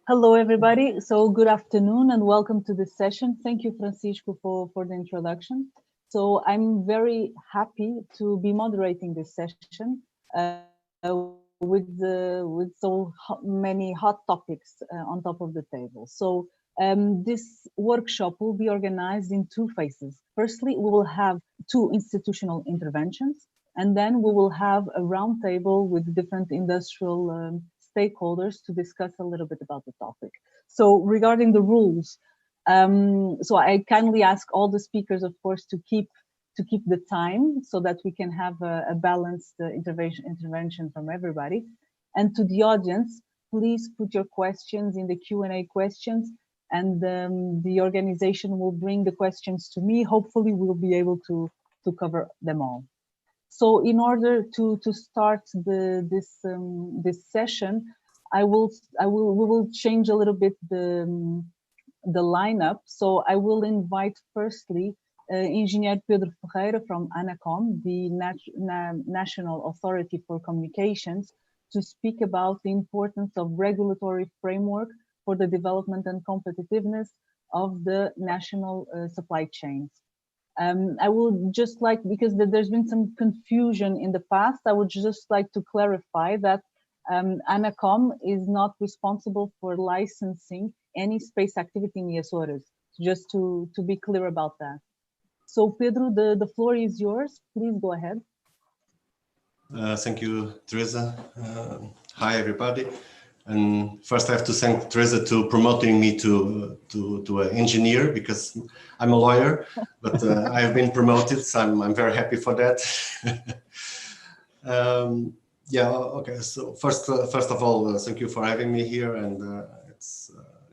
Hello, everybody. So good afternoon and welcome to this session. Thank you, Francisco, for the introduction. So I'm very happy to be moderating this session with so many hot topics on top of the table. So this workshop will be organized in two phases. Firstly, we will have two institutional interventions, and then we will have a roundtable with different industrial stakeholders to discuss a little bit about the topic. So regarding the rules, so I kindly ask all the speakers, of course, to keep the time so that we can have a balanced intervention from everybody. And to the audience, please put your questions in the Q&A questions, and the organization will bring the questions to me. Hopefully, we'll be able to cover them all. So in order to start this session, we will change a little bit the lineup. So I will invite firstly Engineer Pedro Ferreira from ANACOM, the National Authority for Communications, to speak about the importance of regulatory framework for the development and competitiveness of the national supply chains. I would just like, because there's been some confusion in the past, I would just like to clarify that ANACOM is not responsible for licensing any space activity in the Azores, just to be clear about that. So Pedro, the floor is yours. Please go ahead. Thank you, Teresa. Hi, everybody. And first I have to thank Teresa to promoting me to an engineer, because I'm a lawyer, but I have been promoted, so I'm very happy for that. Yeah, okay. So first of all, thank you for having me here and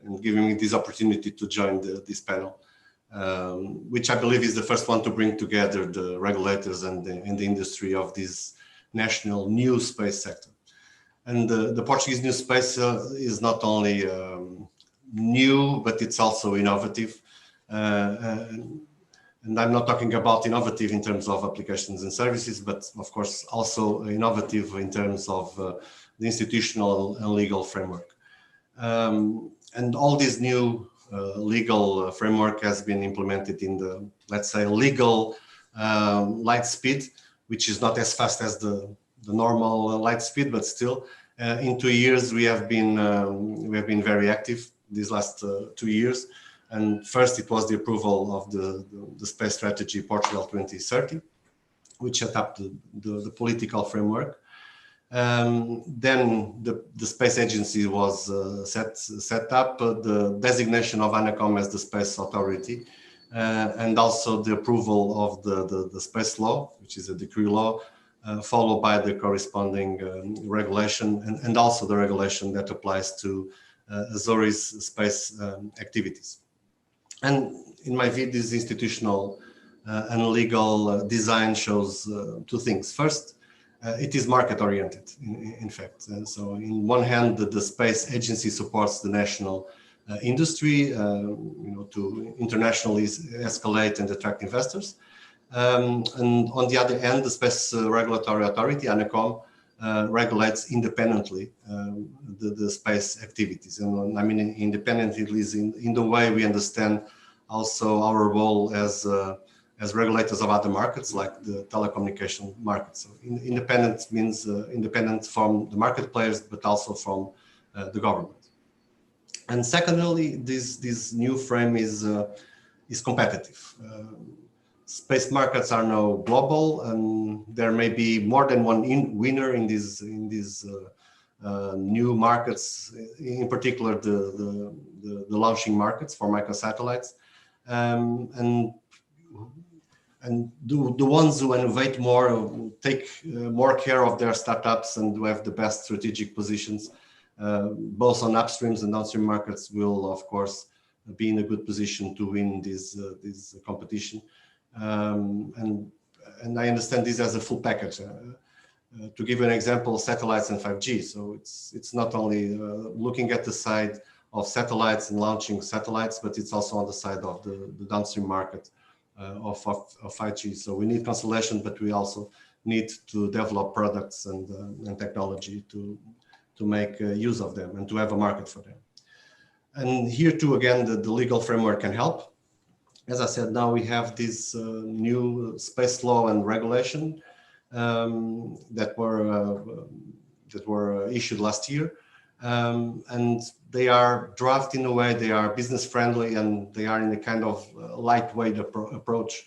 and giving me this opportunity to join this panel, which I believe is the first one to bring together the regulators and the industry of this national new space sector. And the Portuguese new space is not only new, but it's also innovative. And I'm not talking about innovative in terms of applications and services, but of course also innovative in terms of the institutional and legal framework. And all this new legal framework has been implemented in the, let's say, legal light speed, which is not as fast as the normal light speed, but still, in 2 years we have been very active these last 2 years. And first, it was the approval of the space strategy Portugal 2030, which set up the political framework. Then the space agency was set up, the designation of ANACOM as the space authority, and also the approval of the space law, which is a decree law, followed by the corresponding regulation and also the regulation that applies to Azores space activities. And in my view, this institutional and legal design shows two things. First, it is market oriented, in fact. So in one hand, the space agency supports the national industry, to internationally escalate and attract investors. And on the other hand, the Space Regulatory Authority, ANACOM, regulates independently the space activities. And I mean, independently is in the way we understand also our role as regulators of other markets, like the telecommunication market. So independent means independent from the market players, but also from the government. And secondly, this new frame is competitive. Space markets are now global, and there may be more than one winner in these new markets. In particular, the launching markets for microsatellites, and the ones who innovate more, take more care of their startups, and who have the best strategic positions, both on upstreams and downstream markets, will of course be in a good position to win this competition. And I understand this as a full package. To give you an example, satellites and 5G. So it's not only looking at the side of satellites and launching satellites, but it's also on the side of the downstream market of 5G. So we need constellation, but we also need to develop products and technology to make use of them and to have a market for them. And here too, again, the legal framework can help. As I said, now we have this new space law and regulation that were issued last year, and they are drafted in a way they are business friendly, and they are in a kind of lightweight approach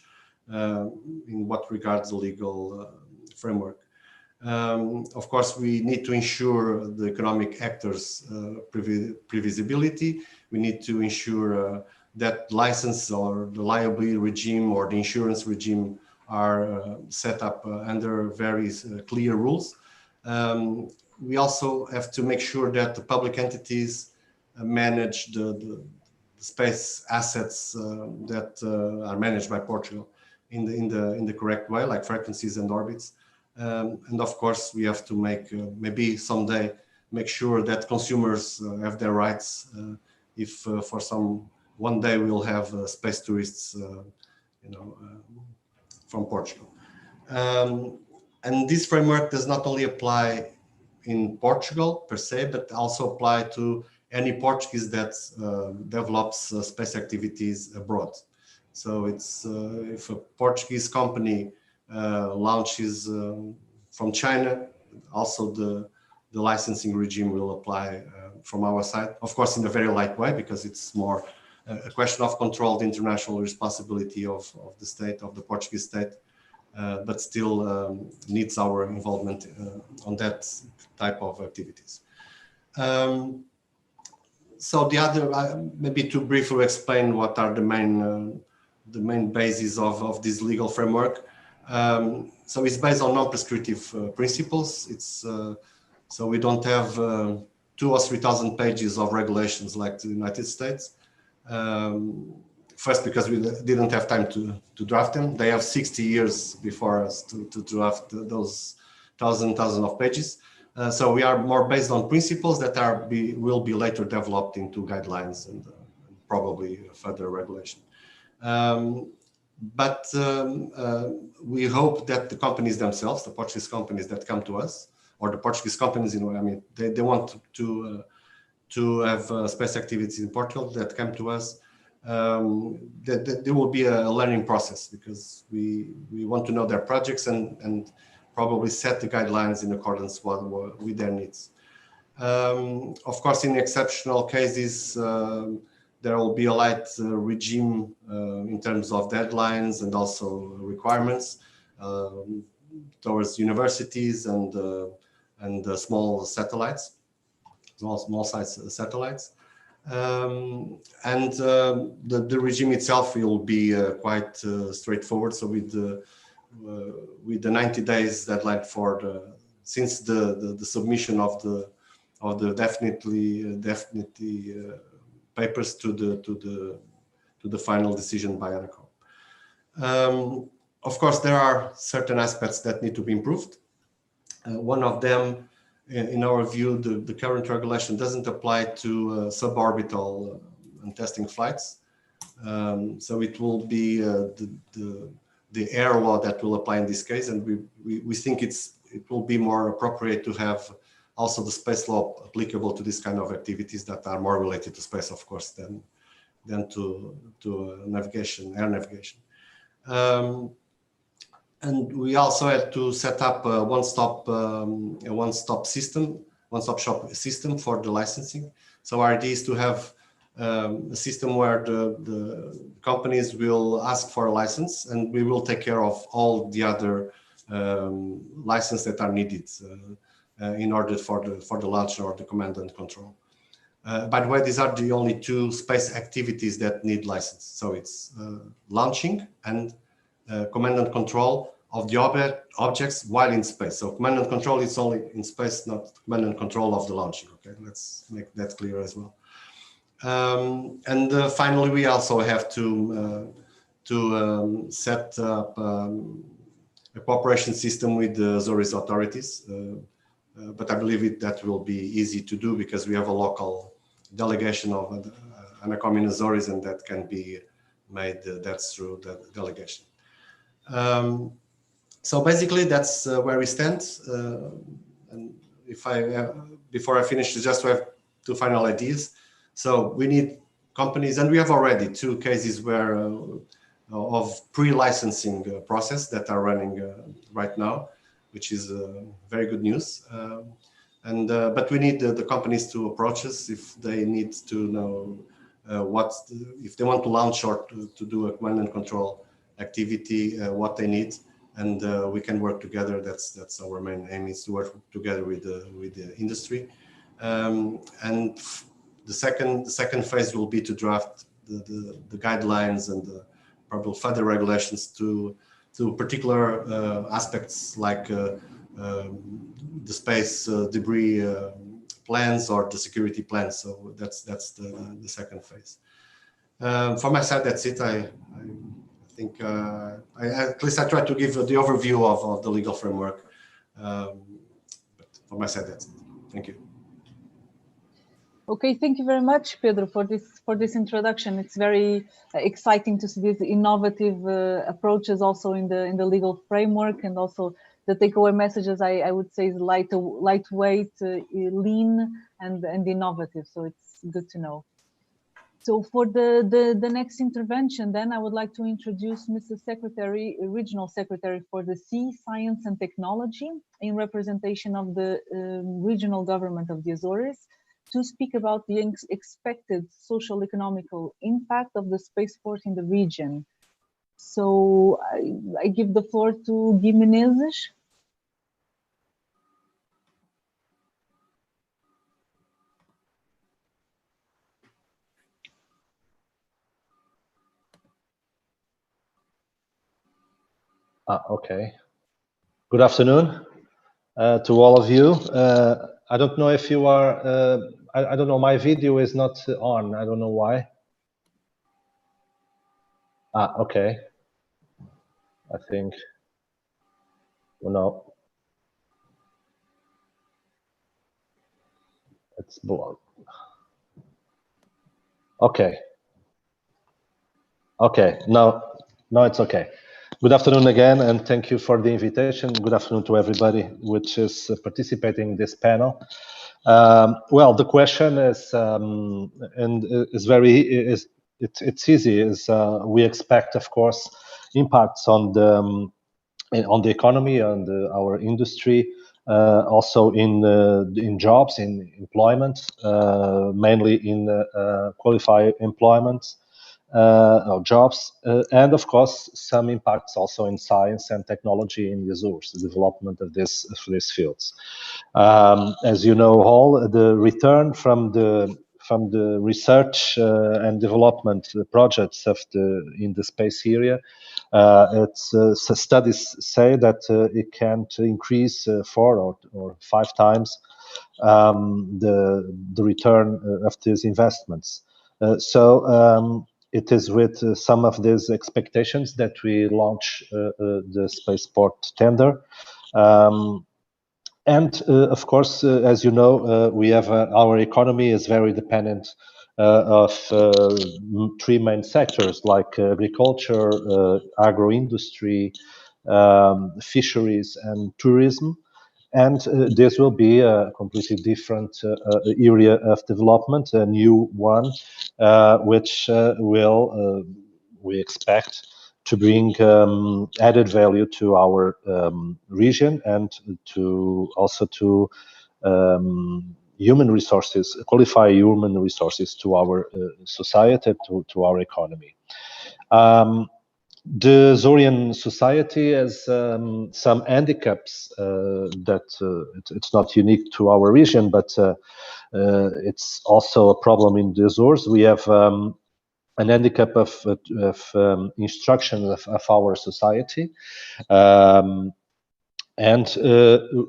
in what regards the legal framework. Of course, we need to ensure the economic actors' previsibility. We need to ensure that license or the liability regime or the insurance regime are set up under very clear rules. We also have to make sure that the public entities manage the space assets that are managed by Portugal in the correct way, like frequencies and orbits. And of course, we have to make maybe someday make sure that consumers have their rights. If for one day we'll have space tourists, from Portugal. And this framework does not only apply in Portugal per se, but also apply to any Portuguese that develops space activities abroad. So it's if a Portuguese company launches from China, also the licensing regime will apply from our side. Of course, in a very light way, because it's more a question of controlled international responsibility of the state, of the Portuguese state, but still needs our involvement on that type of activities. So the other, maybe to briefly explain what are the main bases of this legal framework. So it's based on non-prescriptive principles. It's so we don't have 2,000 or 3,000 pages of regulations like the United States. First, because we didn't have time to draft them. They have 60 years before us to draft those thousand of pages. So we are more based on principles that will be later developed into guidelines and probably further regulation. But we hope that the companies themselves, the Portuguese companies that come to us, or the Portuguese companies, I mean, they want to have space activities in Portugal that come to us. That there will be a learning process, because we want to know their projects and probably set the guidelines in accordance with their needs. Of course, in exceptional cases, there will be a light regime in terms of deadlines and also requirements towards universities and small satellites, small size satellites. And the regime itself will be quite straightforward. So with the 90 days deadline since the submission of the definitely papers to the final decision by ANACOM. Of course, there are certain aspects that need to be improved. One of them, in our view, the current regulation doesn't apply to suborbital and testing flights. So it will be the air law that will apply in this case, and we think it will be more appropriate to have also the space law applicable to this kind of activities that are more related to space, of course, than to navigation, air navigation. And we also had to set up a one-stop shop system for the licensing. So our idea is to have a system where the companies will ask for a license, and we will take care of all the other licenses that are needed in order for the launch or the command and control. By the way, these are the only two space activities that need license. So it's launching and command and control of the objects while in space. So command and control is only in space, not command and control of the launching. Okay, let's make that clear as well. And finally, we also have to set up a cooperation system with the Azores authorities. But I believe that will be easy to do, because we have a local delegation of ANACOM in Azores, and that can be made, that's through the delegation. So basically, that's where we stand. And before I finish, just to have two final ideas. So we need companies, and we have already 2 cases where of pre-licensing process that are running right now, which is very good news. But we need the companies to approach us if they need to know if they want to launch or to do a command and control activity, what they need, and we can work together. That's our main aim, is to work together with the industry. And the second phase will be to draft the guidelines and probably further regulations to particular aspects like the space debris plans or the security plans. So that's the second phase. For my side, that's it. I think at least I try to give the overview of the legal framework. But for my side, that's it. Thank you. Okay, thank you very much, Pedro, for this introduction. It's very exciting to see these innovative approaches also in the legal framework, and also the takeaway messages I would say is lightweight, lean, and innovative. So it's good to know. So for the next intervention, then I would like to introduce Mr. Secretary, Regional Secretary for the Sea, Science and Technology, in representation of the regional government of the Azores, to speak about the expected social economical impact of the spaceport in the region. So I give the floor to Gui Menezes. Okay. Good afternoon to all of you. I don't know if you are, I don't know, my video is not on. I don't know why. Okay. I think, well, no. It's blocked. Okay. Okay, no, it's okay. Good afternoon again, and thank you for the invitation. Good afternoon to everybody which is participating in this panel. Well, the question is, and is it's easy. We expect, of course, impacts on the economy, on our industry, also in jobs, in employment, mainly in qualified employment. Jobs, and of course some impacts also in science and technology in the Azores, the development of these fields. As you know, all the return from the research and development projects in the space area, studies say that it can increase 4 or 5 times the return of these investments. It is with some of these expectations that we launch the spaceport tender. And of course, as you know, we have our economy is very dependent of 3 main sectors like agriculture, agro-industry, fisheries, and tourism. And this will be a completely different area of development, a new one, which will, we expect, to bring added value to our region, and also to human resources, qualify human resources to our society, to our economy. The Azorian society has some handicaps that it's not unique to our region, but it's also a problem in the Azores. We have an handicap of instruction of our society, and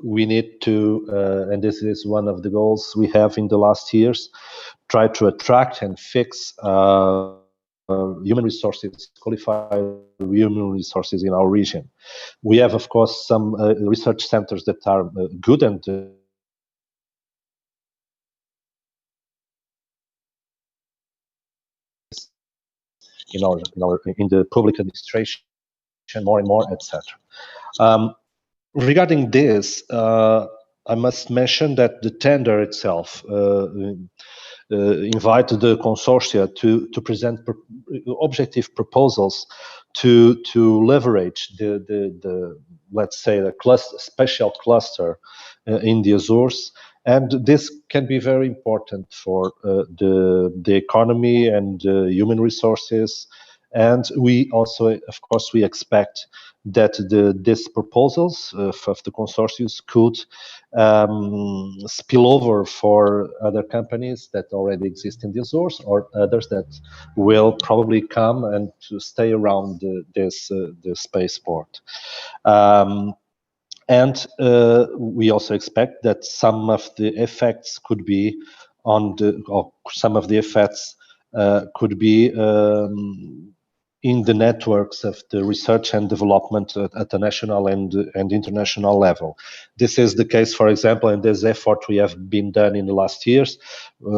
we need to, and this is one of the goals we have in the last years, try to attract and fix human resources, qualified human resources in our region. We have, of course, some research centers that are good and in the public administration more and more, etc. Regarding this, I must mention that the tender itself invite the consortia to present objective proposals to leverage the let's say the special cluster in the Azores, and this can be very important for the economy and human resources. And we also, of course, we expect that these proposals of the consortiums could spill over for other companies that already exist in the Azores, or others that will probably come and to stay around this spaceport. And we also expect that some of the effects could be on some of the effects could be in the networks of the research and development at the national and international level. This is the case, for example, in this effort we have been done in the last years,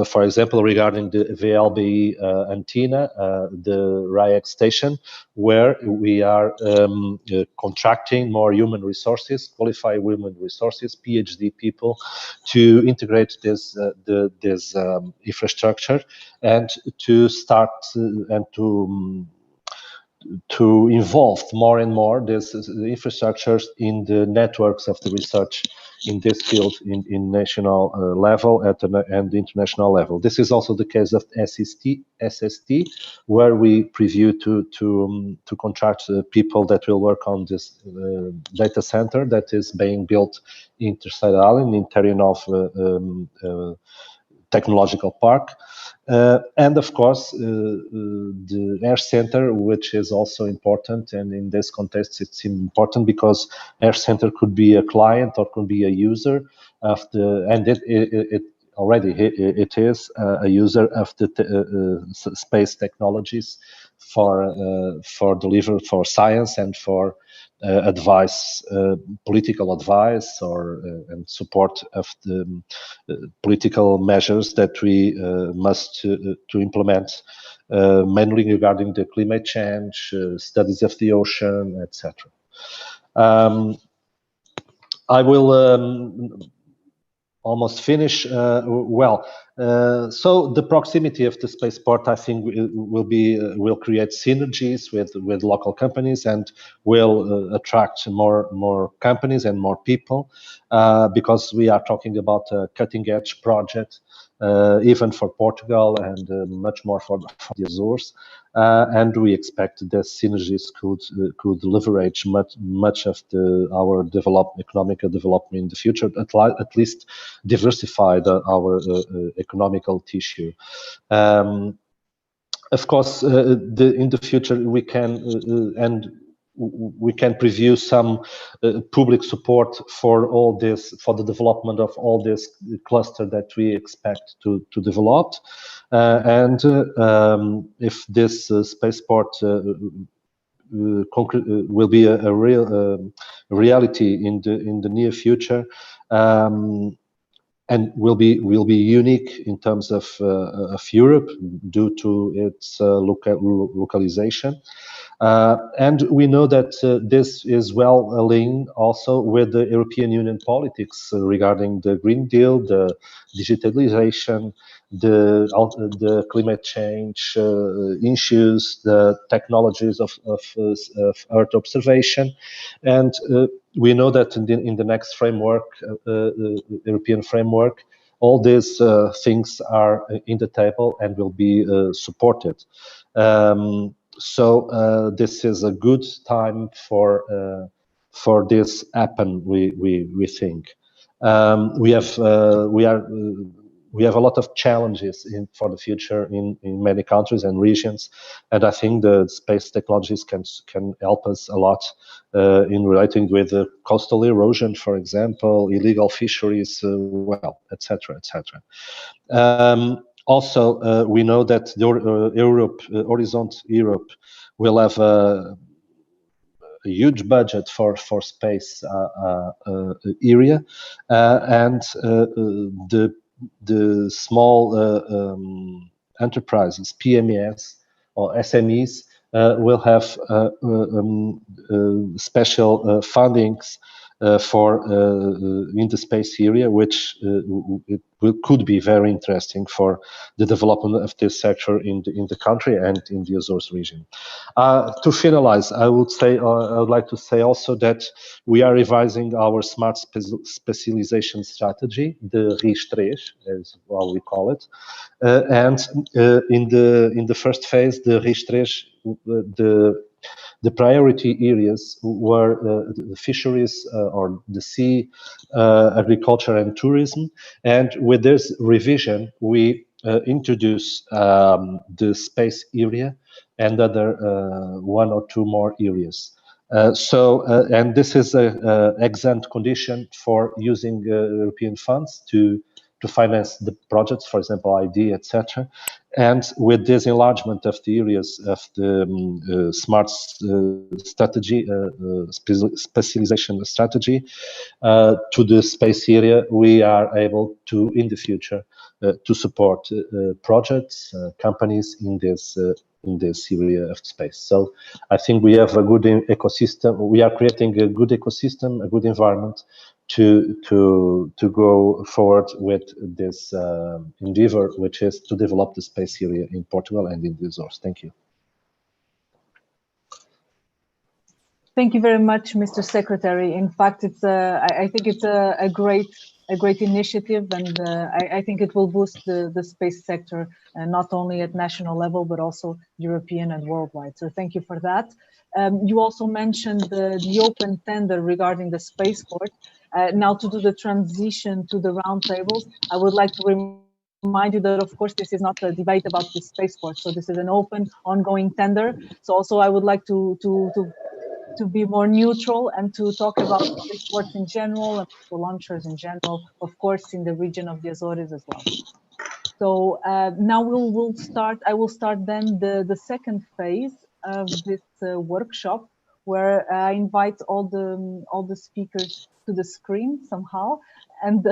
for example, regarding the VLBE antenna, the RIAC station, where we are contracting more human resources, qualified human resources, PhD people, to integrate this infrastructure and to start and to involve more and more this infrastructures in the networks of the research in this field in national level and international level. This is also the case of SST, where we preview to contract people that will work on this data center that is being built in Terceira Island in Terrinov Technological Park. And of course, the Air Center, which is also important, and in this context, it's important because Air Center could be a client or could be a user of the, and it already it is a user of the space technologies for deliver for science and for advice, political advice, or and support of the political measures that we must to implement, mainly regarding the climate change, studies of the ocean, etc. I will almost finish. So the proximity of the spaceport, I think, will create synergies with local companies and will attract more companies and more people, because we are talking about a cutting-edge project, even for Portugal and much more for the Azores. And we expect that synergies could leverage much of our economic development in the future, at least diversify our economical tissue. Of course, in the future we can preview some public support for all this, for the development of all this cluster that we expect to develop. And if this spaceport will be a real reality in the near future, and will be unique in terms of Europe due to its localization. And we know that this is well linked also with the European Union politics regarding the Green Deal, the digitalization, the climate change issues, the technologies of Earth observation. And we know that in the next framework, European framework, all these things are in the table and will be supported. So this is a good time for this happen. We think we have a lot of challenges for the future in many countries and regions, and I think the space technologies can help us a lot in relating with coastal erosion, for example, illegal fisheries, well, etc., etc. Also, we know that Horizont Europe will have a huge budget for space area, and the small enterprises, PMEs or SMEs, will have special fundings in the space area, which could be very interesting for the development of this sector in the country and in the Azores region. To finalize, I would like to say also that we are revising our smart specialization strategy, the RIS3, as well we call it, and in the first phase, the RIS3, the priority areas were the fisheries or the sea, agriculture and tourism. And with this revision, we introduce the space area and other one or two more areas. And this is an ex-ante condition for using European funds to finance the projects, for example, AED, etc. And with this enlargement of the areas of the smart strategy, specialization strategy to the space area, we are able to, in the future, to support projects, companies in this area of space. So I think we have a good ecosystem. We are creating a good ecosystem, a good environment to go forward with this endeavor, which is to develop the space area in Portugal and in the Azores. Thank you. Thank you very much, Mr. Secretary. In fact, I think it's a great initiative, and I think it will boost the space sector, not only at national level, but also European and worldwide. So thank you for that. You also mentioned the open tender regarding the spaceport. Now, to do the transition to the roundtables, I would like to remind you that, of course, this is not a debate about the spaceport. So this is an open, ongoing tender. So also, I would like to be more neutral and to talk about spaceports in general and launchers in general, of course, in the region of the Azores as well. So now I will start then the second phase of this workshop, where I invite all the speakers to the screen somehow, and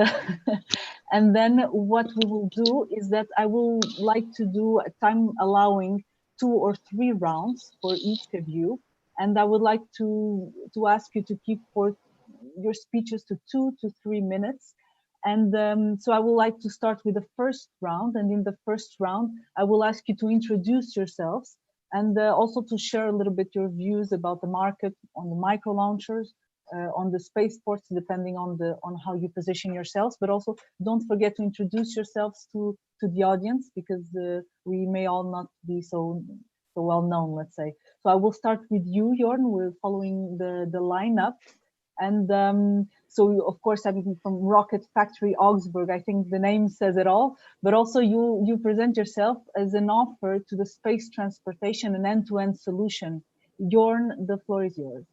and then what we will do is that I will like to do, time allowing, 2 or 3 rounds for each of you, and I would like to ask you to keep for your speeches to 2 to 3 minutes. And so I would like to start with the first round, and in the first round I will ask you to introduce yourselves and also to share a little bit your views about the market, on the micro launchers, on the spaceports, depending on how you position yourselves. But also don't forget to introduce yourselves to the audience, because we may all not be so well known, let's say. So I will start with you, Jorn. We're following the lineup. And so, of course, I'm from Rocket Factory Augsburg. I think the name says it all. But also, you present yourself as an offer to the space transportation and end-to-end solution. Jorn, the floor is yours.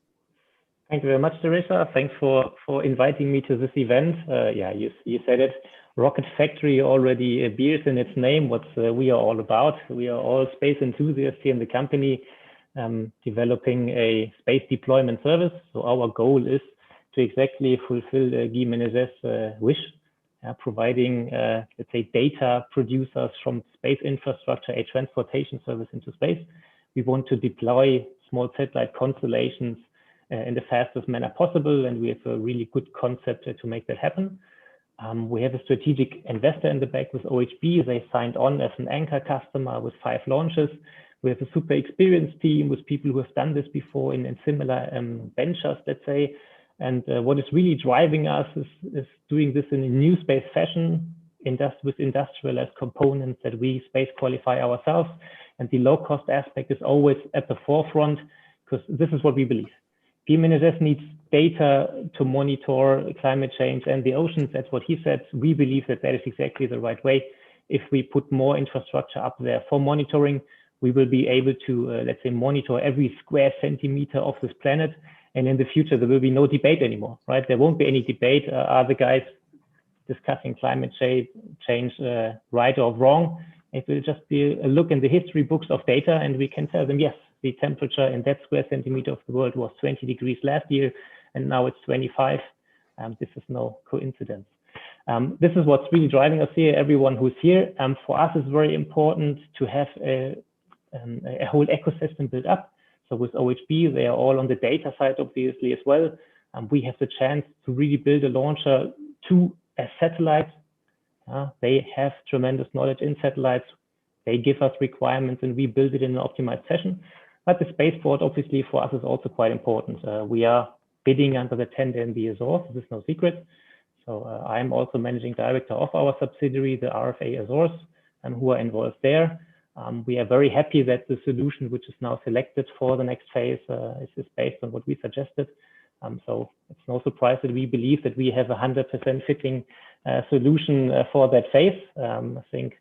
Thank you very much, Teresa. Thanks for inviting me to this event. Yeah, you said it. Rocket Factory already bears in its name what we are all about. We are all space enthusiasts here in the company, developing a space deployment service. So our goal is to exactly fulfill Guy Menezes' wish, providing, let's say, data producers from space infrastructure, a transportation service into space. We want to deploy small satellite constellations in the fastest manner possible, and we have a really good concept to make that happen. We have a strategic investor in the back with OHB. They signed on as an anchor customer with 5 launches. We have a super experienced team with people who have done this before in similar ventures, let's say. And what is really driving us is doing this in a new space fashion, with industrialized components that we space qualify ourselves. And the low cost aspect is always at the forefront, because this is what we believe. Guy Menezes needs data to monitor climate change and the oceans. That's what he said. We believe that is exactly the right way. If we put more infrastructure up there for monitoring, we will be able to, let's say, monitor every square centimeter of this planet. And in the future, there will be no debate anymore, right? There won't be any debate. Are the guys discussing climate change right or wrong? It will just be a look in the history books of data, and we can tell them, yes, the temperature in that square centimeter of the world was 20 degrees last year, and now it's 25. This is no coincidence. This is what's really driving us here, everyone who's here. For us, it's very important to have a whole ecosystem built up. So with OHB, they are all on the data side, obviously, as well. we have the chance to really build a launcher to a satellite. They have tremendous knowledge in satellites. They give us requirements and we build it in an optimized fashion. But the spaceport, obviously, for us is also quite important. We are bidding under the tender in the Azores. This is no secret. So I'm also managing director of our subsidiary, the RFA Azores, who are involved there. We are very happy that the solution which is now selected for the next phase is based on what we suggested. So it's no surprise that we believe that we have a 100% fitting solution for that phase. I think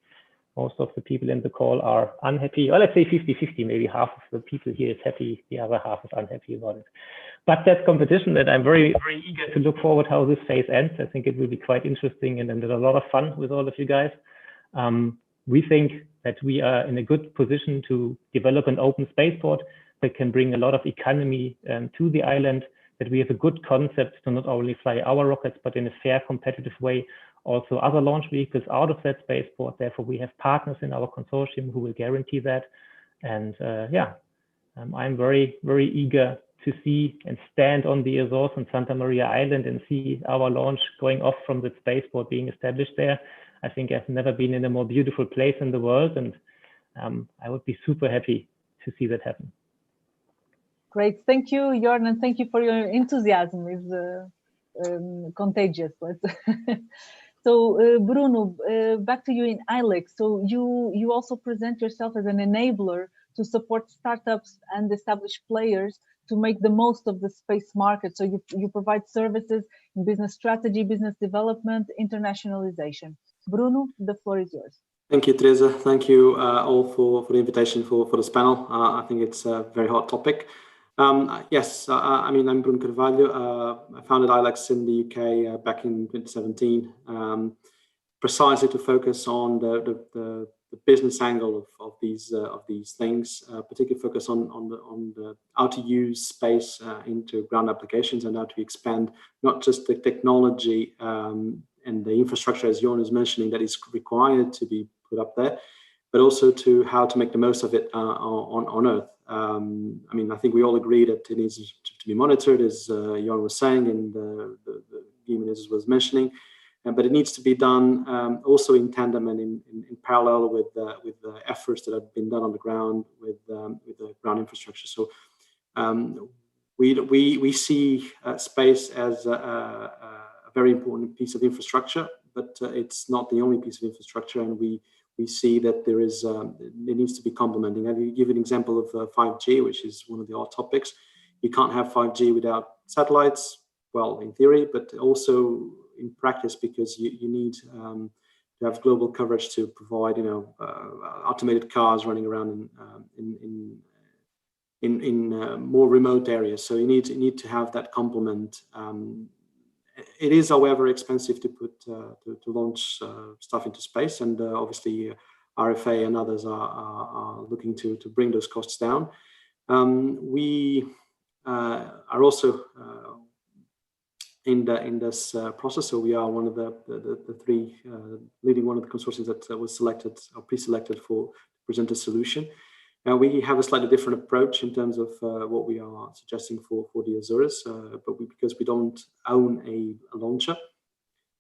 most of the people in the call are unhappy, or let's say 50-50, maybe half of the people here is happy, the other half is unhappy about it. But that's competition, and I'm very, very eager to look forward how this phase ends. I think it will be quite interesting and a lot of fun with all of you guys. We think that we are in a good position to develop an open spaceport that can bring a lot of economy to the island, that we have a good concept to not only fly our rockets, but in a fair, competitive way, also other launch vehicles out of that spaceport. Therefore, we have partners in our consortium who will guarantee that. And I'm very, very eager to see and stand on the Azores and Santa Maria Island and see our launch going off from the spaceport being established there. I think I've never been in a more beautiful place in the world, and I would be super happy to see that happen. Great, thank you, Jorn, and thank you for your enthusiasm. It's contagious. So Bruno, back to you in ILEX. So you also present yourself as an enabler to support startups and established players to make the most of the space market. So you provide services in business strategy, business development, internationalization. Bruno, the floor is yours. Thank you, Teresa. Thank you all for the invitation for this panel. I think it's a very hot topic. Yes, I mean, I'm Bruno Carvalho. I founded ILEX in the UK back in 2017, precisely to focus on the business angle of these things, particularly focus on the how to use space into ground applications and how to expand not just the technology and the infrastructure, as Jorn is mentioning, that is required to be put up there, but also to how to make the most of it on Earth. I mean, I think we all agree that it needs to be monitored, as Jorn was saying, and Guy was mentioning. But it needs to be done also in tandem and in parallel with the efforts that have been done on the ground with the ground infrastructure. So we see space as a very important piece of infrastructure, but it's not the only piece of infrastructure, and we see that there is it needs to be complementing. I will give an example of 5G, which is one of the hot topics. You can't have 5G without satellites. Well, in theory, but also in practice, because you need to have global coverage to provide, automated cars running around in more remote areas. So you need to have that complement. It is, however, expensive to put to launch stuff into space, and obviously RFA and others are looking to bring those costs down. We are also in this process, so we are one of the three leading one of the consortiums that was selected or pre-selected for present a solution. We have a slightly different approach in terms of what we are suggesting for the Azores, but because we don't own a launcher,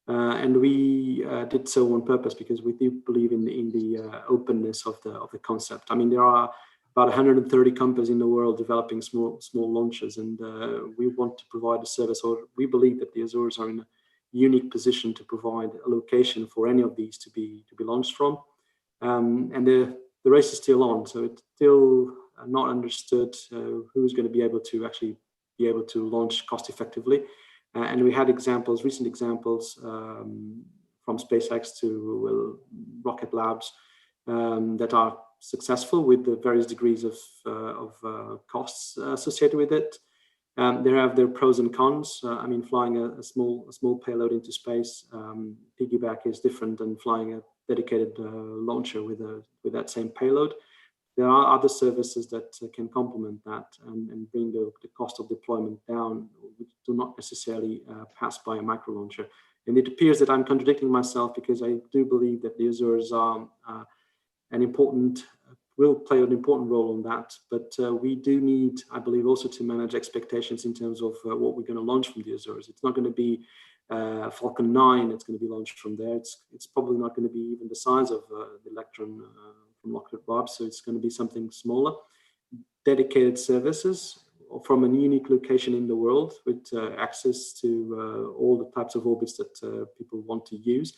and we did so on purpose because we do believe in the openness of the concept. I mean, there are about 130 companies in the world developing small launchers, and we want to provide a service, or we believe that the Azores are in a unique position to provide a location for any of these to be launched from. And the race is still on, so it's still not understood who's going to be able to launch cost effectively. And we had recent examples from SpaceX to Rocket Labs that are successful with the various degrees of costs associated with it. There have their pros and cons. I mean, flying a small payload into space, piggyback is different than flying a dedicated launcher with that same payload. There are other services that can complement that and bring the cost of deployment down, which do not necessarily pass by a micro launcher. And it appears that I'm contradicting myself, because I do believe that the Azores are an important will play an important role on that. But we do need, I believe, also to manage expectations in terms of what we're going to launch from the Azores. It's not going to be Falcon 9. It's going to be launched from there. It's probably not going to be even the size of the Electron from Lockheed Martin. So it's going to be something smaller, dedicated services from a unique location in the world with access to all the types of orbits that people want to use.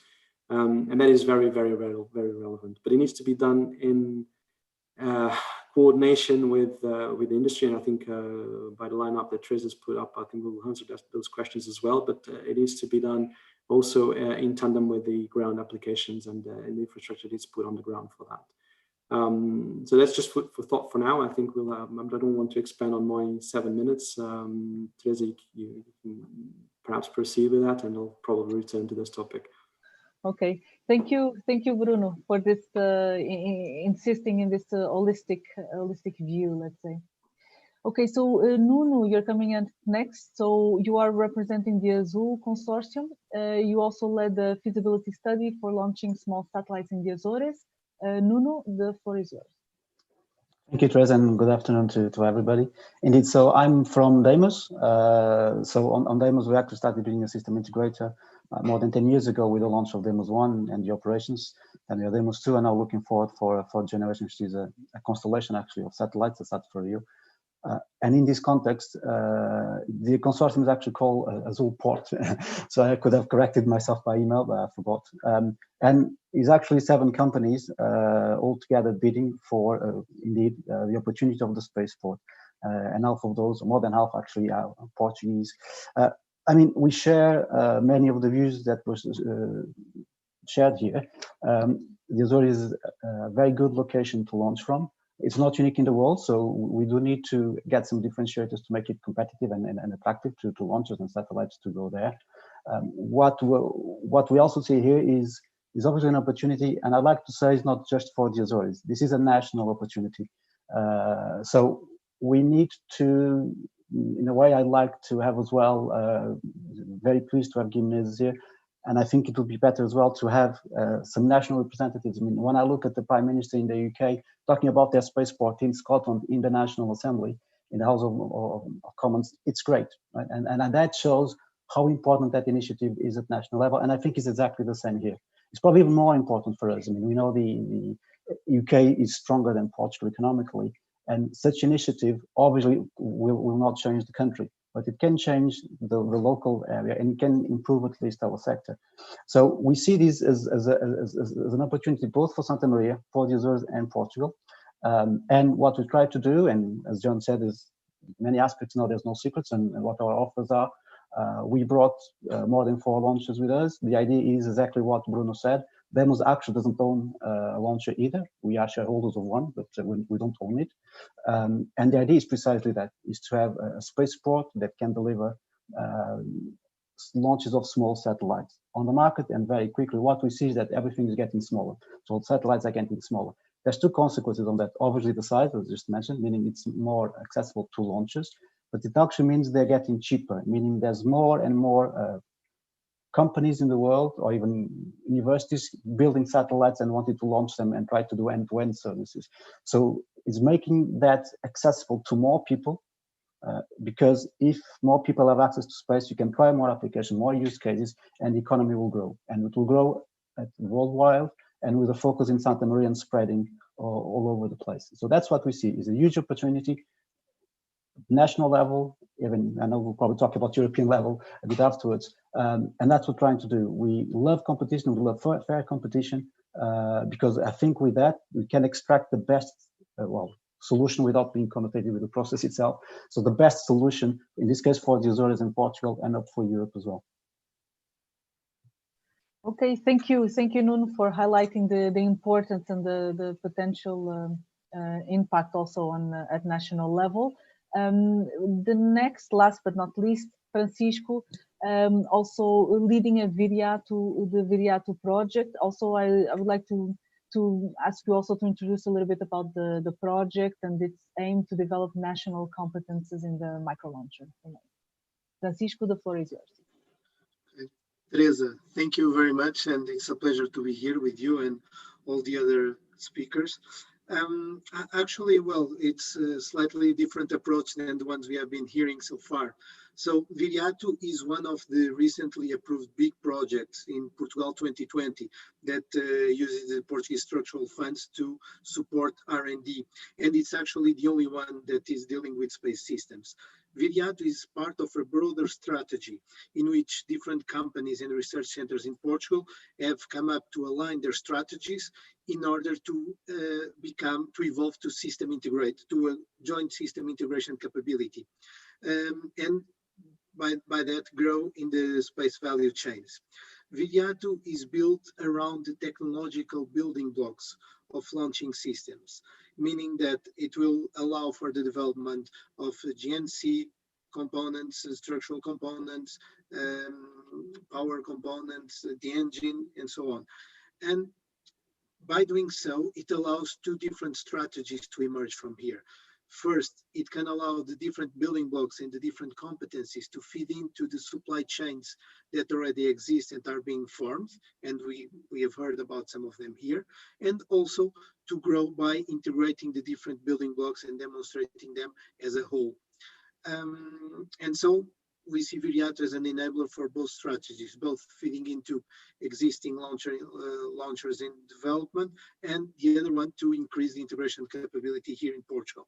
And that is very, very, very, very relevant. But it needs to be done in coordination with the industry. And I think by the lineup that Teresa's put up, I think we'll answer those questions as well. But it needs to be done also in tandem with the ground applications and the infrastructure that's put on the ground for that. So that's just food for thought for now. I think we'll. I don't want to expand on my 7 minutes. Teresa, you can perhaps proceed with that, and I'll probably return to this topic. Okay, thank you, Bruno, for this insisting in this holistic view, let's say. Okay, so Nuno, you're coming in next. So you are representing the Azul Consortium. You also led the feasibility study for launching small satellites in the Azores. Nuno, the floor is yours. Thank you, Teresa, and good afternoon to everybody. Indeed, so I'm from Deimos. So on Deimos, we actually started being a system integrator more than 10 years ago with the launch of Deimos 1 and the operations. And we are Deimos 2 and now looking forward for a fourth generation, which is a constellation actually of satellites, a Sat4U. And in this context, the consortium is actually called Azul Port. So I could have corrected myself by email, but I forgot. And it's actually 7 companies all together bidding for, indeed, the opportunity of the spaceport. And half of those, more than half actually, are Portuguese. I mean, we share many of the views that was shared here. The Azores is a very good location to launch from. It's not unique in the world, so we do need to get some differentiators to make it competitive and attractive to launchers and satellites to go there. What we also see here is obviously an opportunity, and I'd like to say it's not just for the Azores. This is a national opportunity. So we need to, in a way, I'd like to have as well, very pleased to have Guinness here. And I think it would be better as well to have some national representatives. I mean, when I look at the Prime Minister in the UK talking about their spaceport in Scotland in the National Assembly, in the House of Commons, it's great. Right? And that shows how important that initiative is at national level. And I think it's exactly the same here. It's probably even more important for us. I mean, we know the UK is stronger than Portugal economically, and such initiative obviously will not change the country, but it can change the local area and it can improve at least our sector. So we see this as an opportunity both for Santa Maria, for the Azores and Portugal. And what we try to do, and as John said, is many aspects, there's no secrets, and what our offers are. We brought more than 4 launchers with us. The idea is exactly what Bruno said. Deimos actually doesn't own a launcher either. We are shareholders of one, but we don't own it. And the idea is precisely that, is to have a spaceport that can deliver launches of small satellites on the market. And very quickly, what we see is that everything is getting smaller. So satellites are getting smaller. There's 2 consequences on that. Obviously, the size, as just mentioned, meaning it's more accessible to launchers, but it actually means they're getting cheaper, meaning there's more and more companies in the world, or even universities, building satellites and wanting to launch them and try to do end-to-end services. So it's making that accessible to more people, because if more people have access to space, you can try more applications, more use cases, and the economy will grow. And it will grow at worldwide, and with a focus in Santa Maria and spreading all over the place. So that's what we see, is a huge opportunity, national level, even, I know we'll probably talk about European level a bit afterwards, and that's what we're trying to do. We love competition, we love fair competition, because I think with that, we can extract the best, solution without being connotated with the process itself. So the best solution, in this case for the Azores and Portugal, and up for Europe as well. Okay, thank you, Nuno, for highlighting the importance and the potential impact also on at national level. The next, last but not least, Francisco, also leading the Viriato project. Also, I would like to ask you also to introduce a little bit about the project and its aim to develop national competences in the microlauncher. Francisco, the floor is yours. Teresa, thank you very much, and it's a pleasure to be here with you and all the other speakers. Actually, well, it's a slightly different approach than the ones we have been hearing so far. So Viriato is one of the recently approved big projects in Portugal 2020 that uses the Portuguese structural funds to support R&D. And it's actually the only one that is dealing with space systems. Viriato is part of a broader strategy in which different companies and research centers in Portugal have come up to align their strategies in order to evolve to to a joint system integration capability. And by that grow in the space value chains. Viriato is built around the technological building blocks of launching systems, meaning that it will allow for the development of GNC components, structural components, power components, the engine, and so on. And by doing so, it allows two different strategies to emerge from here. First, it can allow the different building blocks and the different competencies to feed into the supply chains that already exist and are being formed. And we have heard about some of them here. And also to grow by integrating the different building blocks and demonstrating them as a whole. And so we see Viriato as an enabler for both strategies, both feeding into existing launchers in development, and the other one to increase the integration capability here in Portugal.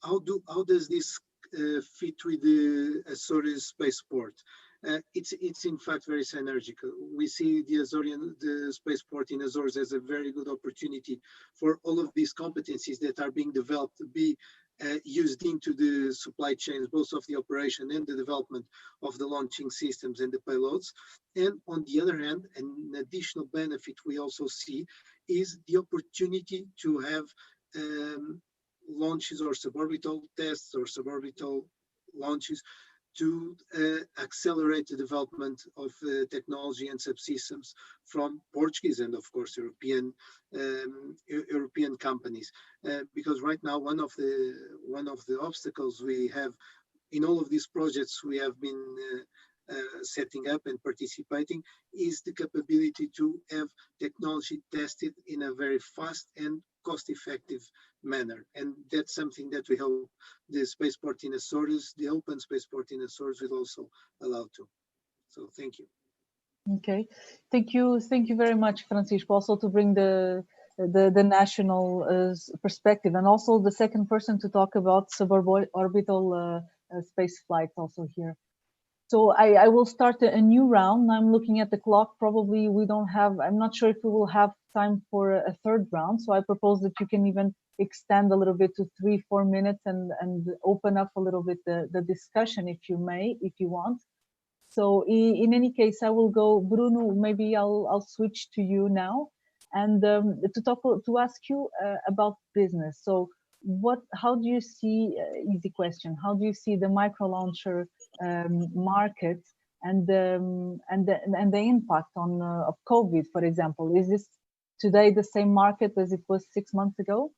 How does this fit with the Azores spaceport? It's in fact very synergical. We see the spaceport in Azores as a very good opportunity for all of these competencies that are being developed to be used into the supply chains, both of the operation and the development of the launching systems and the payloads. And on the other hand, an additional benefit we also see is the opportunity to have launches or suborbital tests or suborbital launches to accelerate the development of technology and subsystems from Portuguese and of course European companies, because right now one of the obstacles we have in all of these projects we have been setting up and participating is the capability to have technology tested in a very fast and cost-effective manner. And that's something that we hope the spaceport in Azores, the open spaceport in Azores, will also allow to. So thank you. Okay, thank you very much, Francisco, also to bring the national perspective, and also the second person to talk about suborbital space flight also here. So I will start a new round. I'm looking at the clock. Probably we don't have, I'm not sure if we will have time for a third round. So I propose that you can even extend a little bit to 3-4 minutes and open up a little bit the discussion if you may, if you want. So in any case, I will go, Bruno, maybe I'll switch to you now and to ask you about business. So how do you see, easy question, how do you see the micro-launcher market and the impact of COVID, for example? Is this today the same market as it was 6 months ago?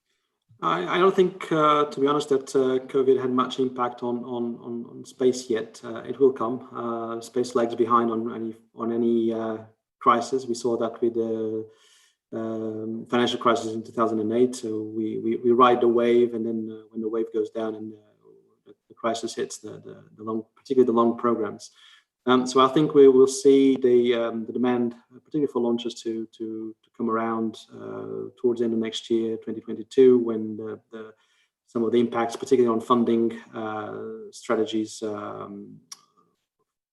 I don't think, to be honest, that COVID had much impact on space yet. It will come. Space lags behind on any crisis. We saw that with the financial crisis in 2008. So we ride the wave, and then when the wave goes down and the crisis hits, particularly the long programs. So I think we will see the demand, particularly for launches, to come around towards the end of next year, 2022, when some of the impacts, particularly on funding strategies,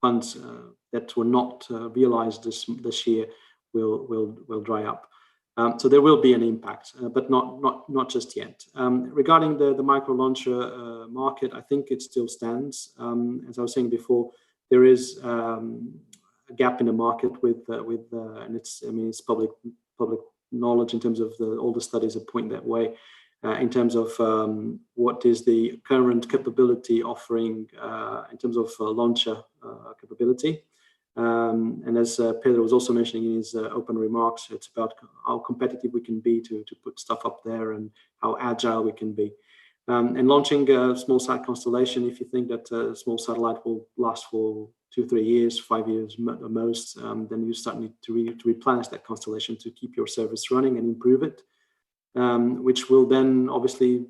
funds that were not realized this year will dry up. So there will be an impact, but not just yet. Regarding the micro launcher market, I think it still stands. As I was saying before, there is a gap in the market and it's public knowledge in terms of all the studies that point that way, in terms of what is the current capability offering in terms of launcher capability. And as Pedro was also mentioning in his open remarks, it's about how competitive we can be to put stuff up there and how agile we can be. And launching a small sat constellation, if you think that a small satellite will last for 2-3 years, 5 years at most, then you start need to replenish that constellation to keep your service running and improve it. which will then obviously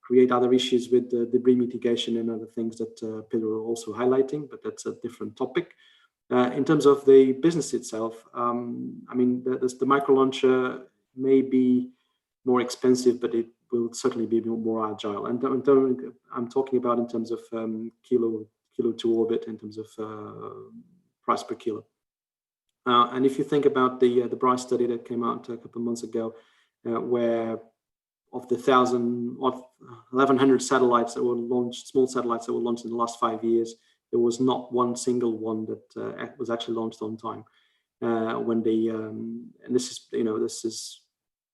create other issues with the debris mitigation and other things that Pedro was also highlighting, but that's a different topic. In terms of the business itself, I mean, the micro launcher may be more expensive, but it will certainly be more agile. And I'm talking about in terms of kilo to orbit, in terms of price per kilo. And if you think about the BRICE study that came out a couple of months ago, where of the 1,100 satellites that were launched, small satellites that were launched in the last 5 years, there was not one single one that was actually launched on time. When they and this is, you know, this is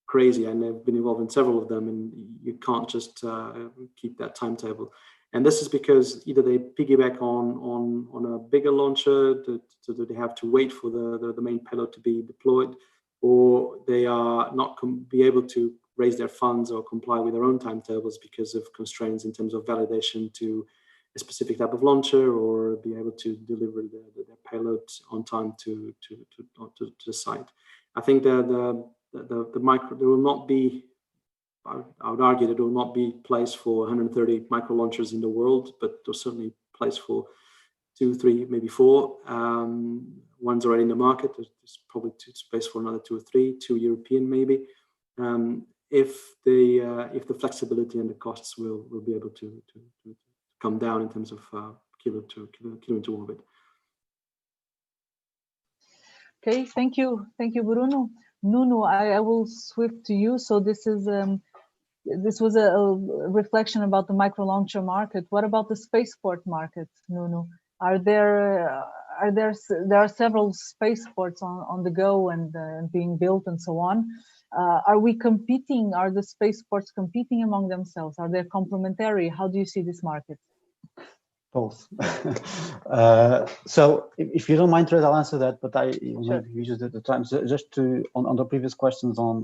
crazy, and I've been involved in several of them, and you can't just keep that timetable. And this is because either they piggyback on a bigger launcher, so that they have to wait for the main payload to be deployed, or they are not be able to raise their funds or comply with their own timetables because of constraints in terms of validation to a specific type of launcher, or be able to deliver their payload on time to the site. I think there will not be, I would argue that there will not be place for 130 micro launchers in the world, but there's certainly place for 2, 3, maybe 4. One's already in the market. There's probably space for another 2 or 3, 2 European maybe. If the flexibility and the costs will be able to come down in terms of kilo into orbit. Okay, thank you, Bruno. Nuno, I will swift to you. So this is this was a reflection about the micro launcher market. What about the spaceport market, Nuno? There are several spaceports on the go and being built and so on. Are we competing? Are the spaceports competing among themselves? Are they complementary? How do you see this market? Both. So if you don't mind, Therese, I'll answer that, but Sure. maybe use the time just to on the previous questions on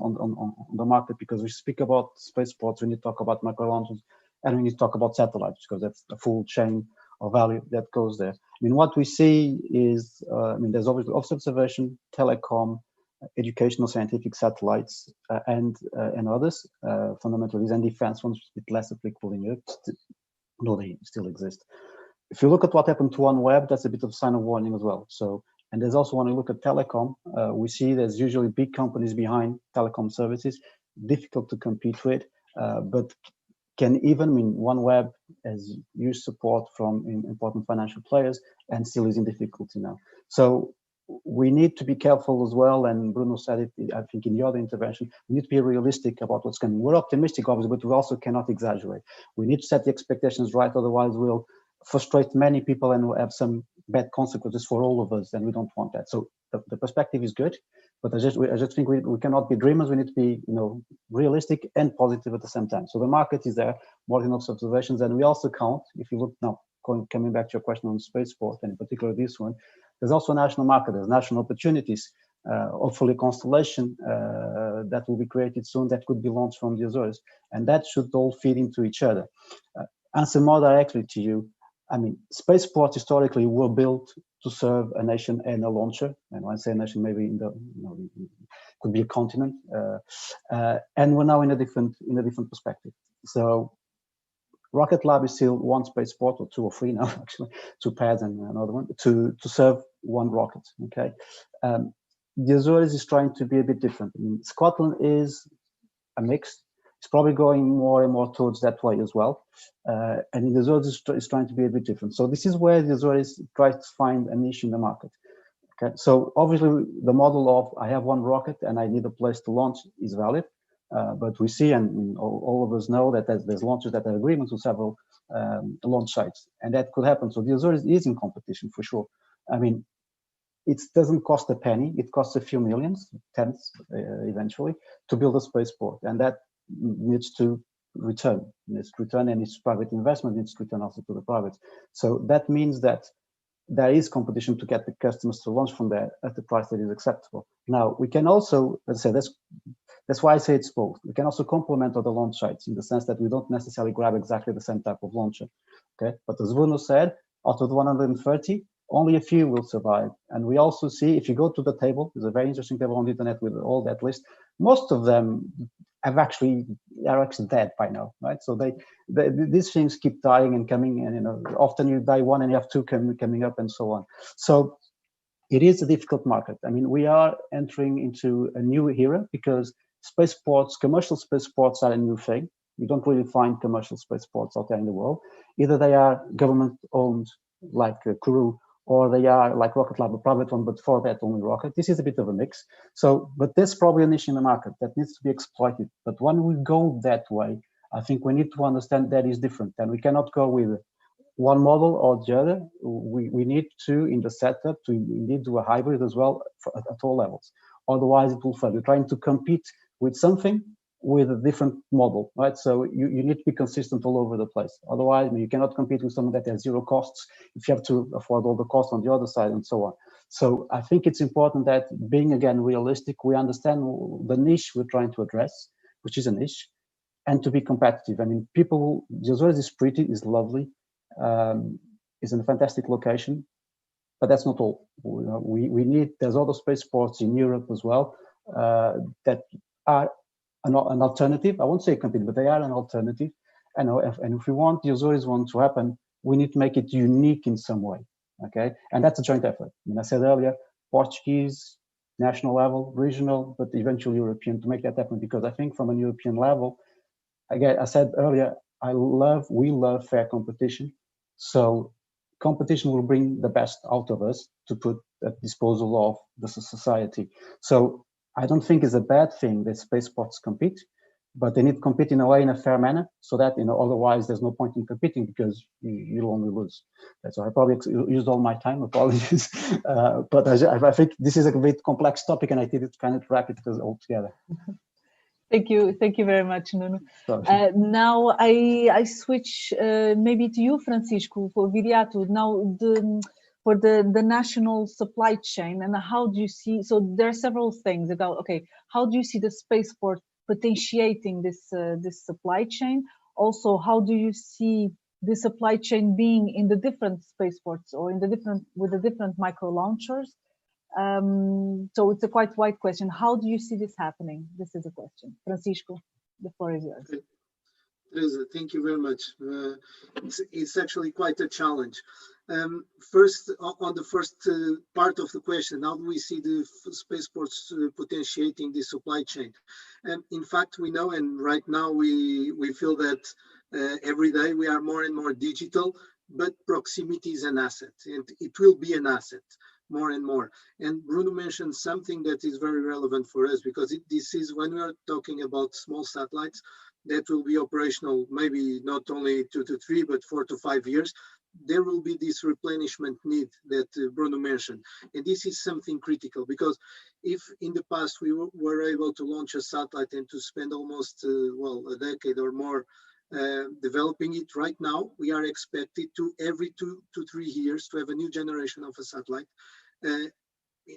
the market, because we speak about spaceports, we need to talk about micro launchers, and we need to talk about satellites, because that's the full chain of value that goes there. I mean, what we see is, I mean, there's obviously office observation, telecom, educational, scientific satellites, and others, fundamentally, and defense ones, a bit less applicable in Europe, though they still exist. If you look at what happened to OneWeb, that's a bit of a sign of warning as well. So, and there's also, when you look at telecom, we see there's usually big companies behind telecom services, difficult to compete with, but can even, I mean, OneWeb has huge support from important financial players and still is in difficulty now. So we need to be careful as well, and Bruno said it, I think, in the other intervention, we need to be realistic about what's coming. We're optimistic, obviously, but we also cannot exaggerate. We need to set the expectations right, otherwise we'll frustrate many people and we'll have some bad consequences for all of us, and we don't want that. So the perspective is good, but I just think we cannot be dreamers. We need to be, you know, realistic and positive at the same time. So the market is there, more than enough observations, and we also count, if you look now, coming back to your question on spaceport, and in particular this one, there's also a national market, there's national opportunities, hopefully constellation that will be created soon that could be launched from the Azores, and that should all feed into each other. Answer more directly to you, I mean, spaceports historically were built to serve a nation and a launcher, and when I say nation, maybe in the, you know, could be a continent, and we're now in a different perspective. So Rocket Lab is still one spaceport, or 2 or 3 now, actually, 2 pads and another one, to serve one rocket, okay? The Azores is trying to be a bit different. I mean, Scotland is a mix. It's probably going more and more towards that way as well. And the Azores is trying to be a bit different. So this is where the Azores tries to find a niche in the market. Okay, so obviously the model of I have one rocket and I need a place to launch is valid. But we see, and all of us know, that there's launchers that have agreements with several launch sites, and that could happen. So the Azores is in competition for sure. I mean, it doesn't cost a penny. It costs a few millions, tens eventually, to build a spaceport, and that needs to return. It needs to return, and it's private investment needs to return also to the private. So that means that there is competition to get the customers to launch from there at the price that is acceptable. Now, we can also, as I said, that's why I say it's both. We can also complement other launch sites in the sense that we don't necessarily grab exactly the same type of launcher, okay? But as Bruno said, out of the 130, only a few will survive. And we also see, if you go to the table, there's a very interesting table on the internet with all that list. Most of them are actually dead by now, right? So these things keep dying and coming, and often you die one and you have two coming up and so on. So it is a difficult market. I mean, we are entering into a new era because spaceports, commercial spaceports, are a new thing. You don't really find commercial spaceports out there in the world. Either they are government-owned, like Kourou, or they are like Rocket Lab, a private one, but for that only Rocket. This is a bit of a mix. So, but there's probably a niche in the market that needs to be exploited. But when we go that way, I think we need to understand that is different, and we cannot go with one model or the other. We need to, in the setup, to indeed do a hybrid as well at all levels. Otherwise, it will fail. You're trying to compete with something with a different model, right? So you need to be consistent all over the place. Otherwise, you cannot compete with someone that has zero costs if you have to afford all the costs on the other side and so on. So I think it's important that, being again realistic, we understand the niche we're trying to address, which is a niche, and to be competitive. I mean, people, the Azores is pretty, is lovely, is in a fantastic location, but that's not all. We need, there's other spaceports in Europe as well that are an alternative. I won't say compete, but they are an alternative. And if we want the Azores one to happen, we need to make it unique in some way, okay? And that's a joint effort. I mean, I said earlier, Portuguese, national level, regional, but eventually European, to make that happen, because I think from a European level, again, I said earlier, we love fair competition. So competition will bring the best out of us to put at disposal of the society. So I don't think it's a bad thing that spaceports compete, but they need to compete in a way, in a fair manner, so that, otherwise there's no point in competing, because you'll only lose. That's why I probably used all my time, apologies. But I think this is a bit complex topic, and I did it kind of wrap it all together. Thank you very much, Nuno. Now I switch maybe to you, Francisco, for Viriato. Now for the national supply chain, and how do you see? So there are several things about. Okay, how do you see the spaceport potentiating this supply chain? Also, how do you see the supply chain being in the different spaceports, or with the different micro launchers? So it's a quite wide question. How do you see this happening? This is a question. Francisco, the floor is yours. Teresa, thank you very much. It's actually quite a challenge. First, on the first part of the question, how do we see the spaceports potentiating the supply chain? And in fact, we know, and right now we feel that every day we are more and more digital, but proximity is an asset, and it will be an asset more and more. And Bruno mentioned something that is very relevant for us, because this is when we are talking about small satellites that will be operational, maybe not only 2 to 3, but 4 to 5 years. There will be this replenishment need that Bruno mentioned. And this is something critical, because if in the past we were able to launch a satellite and to spend almost, a decade or more developing it, right now we are expected to, every 2 to 3 years, to have a new generation of a satellite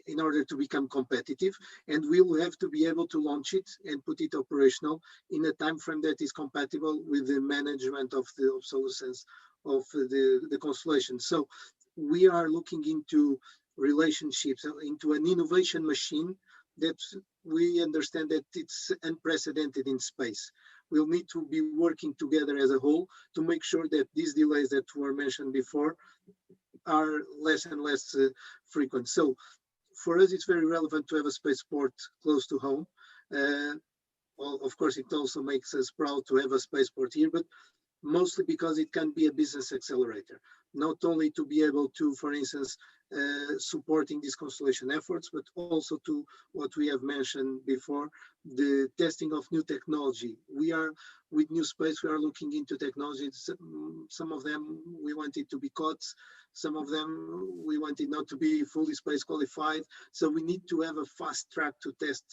in order to become competitive, and we will have to be able to launch it and put it operational in a time frame that is compatible with the management of the obsolescence of the constellation. So we are looking into relationships, into an innovation machine that we understand that it's unprecedented in space. We'll need to be working together as a whole to make sure that these delays that were mentioned before are less and less frequent. So for us, it's very relevant to have a spaceport close to home. Well, of course, it also makes us proud to have a spaceport here, but mostly because it can be a business accelerator, not only to be able to, for instance, supporting these constellation efforts, but also to what we have mentioned before, the testing of new technology. We are, with New Space, we are looking into technologies. Some of them we want it to be COTS, some of them we want it not to be fully space qualified. So we need to have a fast track to test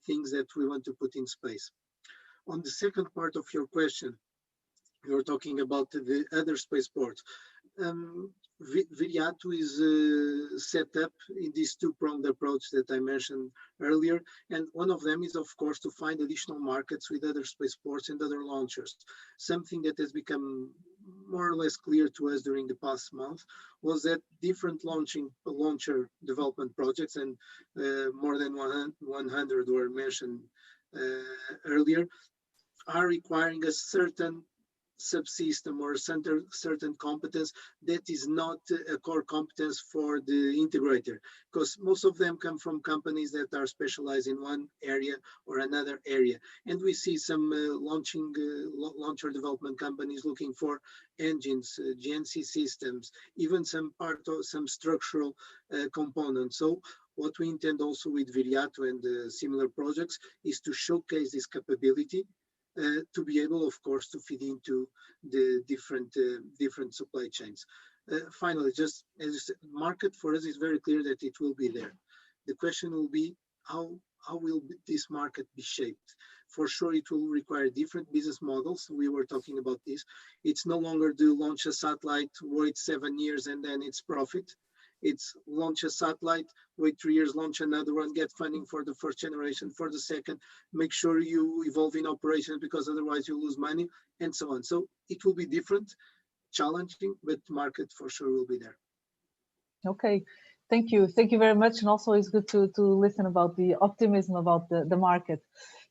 things that we want to put in space. On the second part of your question, you're talking about the other spaceports. Viriato is set up in this two-pronged approach that I mentioned earlier. And one of them is, of course, to find additional markets with other spaceports and other launchers. Something that has become more or less clear to us during the past month was that different launcher development projects, and more than 100 were mentioned earlier, are requiring a certain subsystem or certain competence that is not a core competence for the integrator, because most of them come from companies that are specialized in one area or another area. And we see some launcher development companies looking for engines, GNC systems, even some structural components. So what we intend also with Viriato and similar projects is to showcase this capability to be able, of course, to feed into the different supply chains. Finally, just as you said, market for us is very clear that it will be there. The question will be how will this market be shaped? For sure, it will require different business models. We were talking about this. It's no longer to launch a satellite, wait 7 years, and then it's profit. It's launch a satellite, wait 3 years, launch another one, get funding for the first generation, for the second, make sure you evolve in operations because otherwise you lose money, and so on. So it will be different, challenging, but market for sure will be there. Okay, thank you. Thank you very much. And also it's good to listen about the optimism about the market.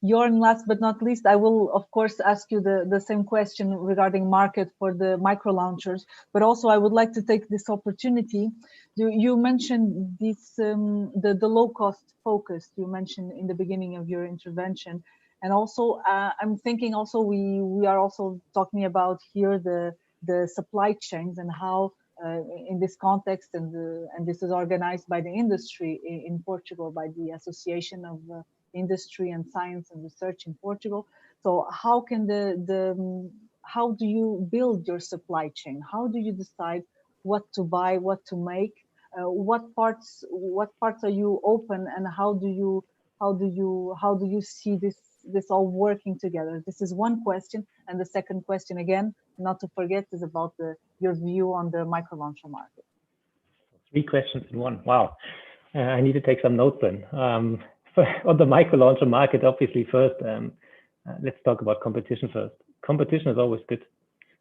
Jorn, last but not least, I will, of course, ask you the same question regarding market for the micro launchers, but also I would like to take this opportunity. You mentioned this, the low cost focus you mentioned in the beginning of your intervention. And also, I'm thinking also we are also talking about here the supply chains and how in this context, and this is organized by the industry in Portugal, by the Association of Industry and Science and Research in Portugal. So how can how do you build your supply chain? How do you decide what to buy, what to make? What parts are you open, and how do you see this all working together? This is one question, and the second question, again, not to forget, is about your view on the micro launcher market. 3 questions in one. Wow, I need to take some notes then. On the micro launcher market, obviously, first, let's talk about competition first. Competition is always good,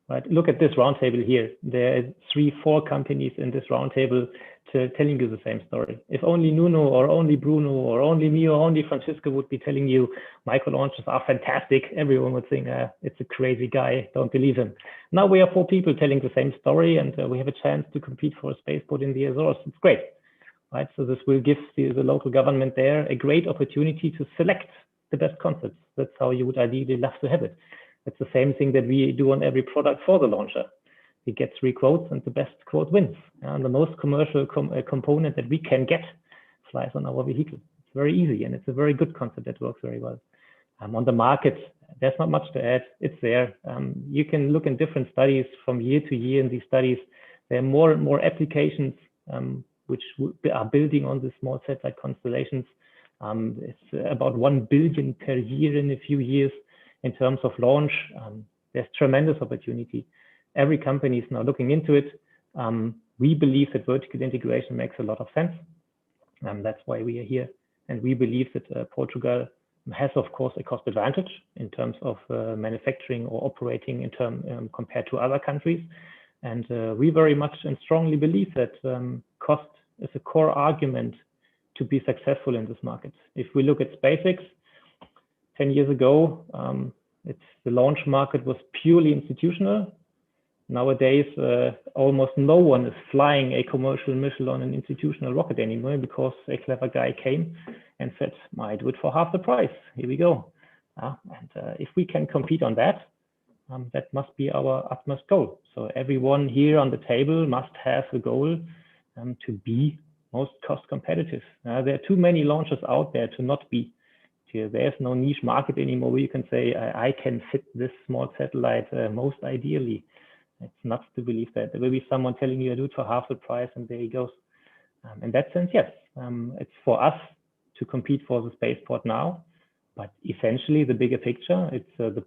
right? Look at this roundtable here. There are 3-4 companies in this roundtable telling you the same story. If only Nuno or only Bruno or only me or only Francisco would be telling you micro launchers are fantastic, everyone would think it's a crazy guy, don't believe him. Now we are 4 people telling the same story, and we have a chance to compete for a spaceport in the Azores. It's great, right? So this will give the local government there a great opportunity to select the best concepts. That's how you would ideally love to have it. It's the same thing that we do on every product for the launcher. We get 3 quotes, and the best quote wins. And the most commercial component that we can get flies on our vehicle. It's very easy, and it's a very good concept that works very well. On the market, there's not much to add. It's there. You can look in different studies from year to year. In these studies, there are more and more applications which are building on the small satellite constellations. It's about 1 billion per year in a few years in terms of launch. There's tremendous opportunity. Every company is now looking into it. We believe that vertical integration makes a lot of sense. That's why we are here. And we believe that Portugal has, of course, a cost advantage in terms of manufacturing or operating in compared to other countries. And we very much and strongly believe that cost is a core argument to be successful in this market. If we look at SpaceX, 10 years ago, the launch market was purely institutional. Nowadays, almost no one is flying a commercial mission on an institutional rocket anymore, because a clever guy came and said, I do it for half the price. Here we go. And if we can compete on that, that must be our utmost goal. So everyone here on the table must have a goal to be most cost competitive. There are too many launchers out there to not be. There's no niche market anymore where you can say, I can fit this small satellite most ideally. It's nuts to believe that. There will be someone telling you I do it for half the price, and there he goes. In that sense, yes, it's for us to compete for the spaceport now. But essentially, the bigger picture, it's the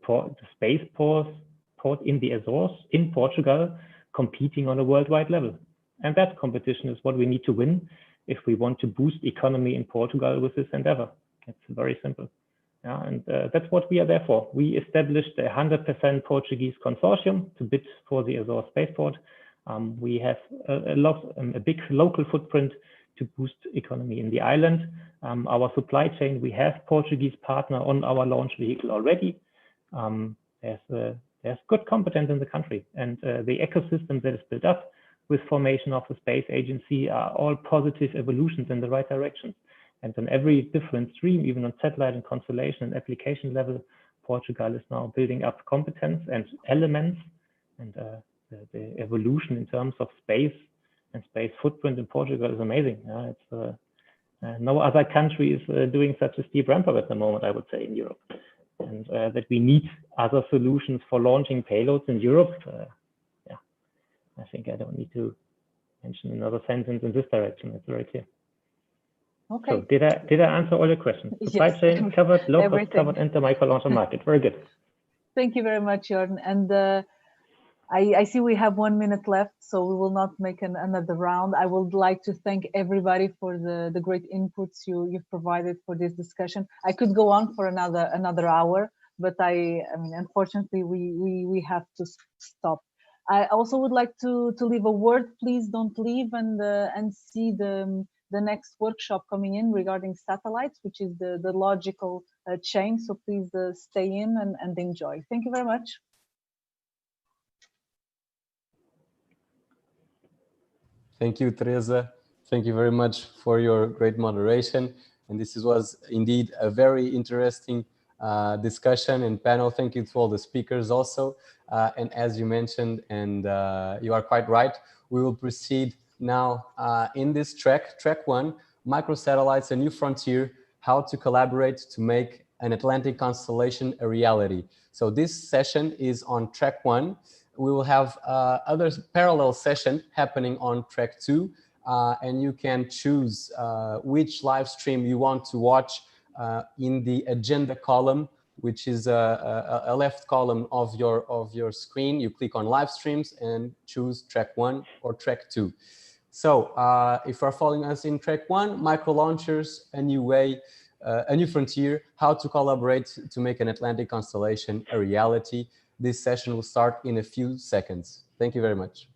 spaceport in the Azores, in Portugal, competing on a worldwide level. And that competition is what we need to win if we want to boost economy in Portugal with this endeavor. It's very simple. Yeah, and that's what we are there for. We established a 100% Portuguese consortium to bid for the Azores spaceport. We have a big local footprint to boost economy in the island. Our supply chain, we have Portuguese partner on our launch vehicle already. There's good competence in the country, and the ecosystem that is built up with formation of the space agency are all positive evolutions in the right direction. And on every different stream, even on satellite and constellation and application level, Portugal is now building up competence and elements, and the evolution in terms of space and space footprint in Portugal is amazing. No other country is doing such a steep ramp up at the moment, I would say, in Europe. And that we need other solutions for launching payloads in Europe. Yeah, I think I don't need to mention another sentence in this direction. It's very clear. Okay. So did I answer all your questions? Supply Yes, chain covered, low cost everything. covered, and the micro-launcher market. Very good. Thank you very much, Jordan. And I see we have 1 minute left, so we will not make another round. I would like to thank everybody for the great inputs you've provided for this discussion. I could go on for another hour, but I mean, unfortunately, we have to stop. I also would like to leave a word. Please don't leave and see the next workshop coming in regarding satellites, which is the logical chain. So please stay in and enjoy. Thank you very much. Thank you, Teresa. Thank you very much for your great moderation. And this was indeed a very interesting discussion and panel. Thank you to all the speakers also. And as you mentioned, and you are quite right, we will proceed now in this track 1, Microsatellites, a New Frontier, how to collaborate to make an Atlantic constellation a reality. So this session is on track 1. We will have other parallel session happening on track 2, and you can choose which live stream you want to watch in the agenda column, which is a left column of your screen. You click on live streams and choose track 1 or track 2. So if you're following us in track 1, Microlaunchers, a new way, a new frontier, how to collaborate to make an Atlantic constellation a reality. This session will start in a few seconds. Thank you very much.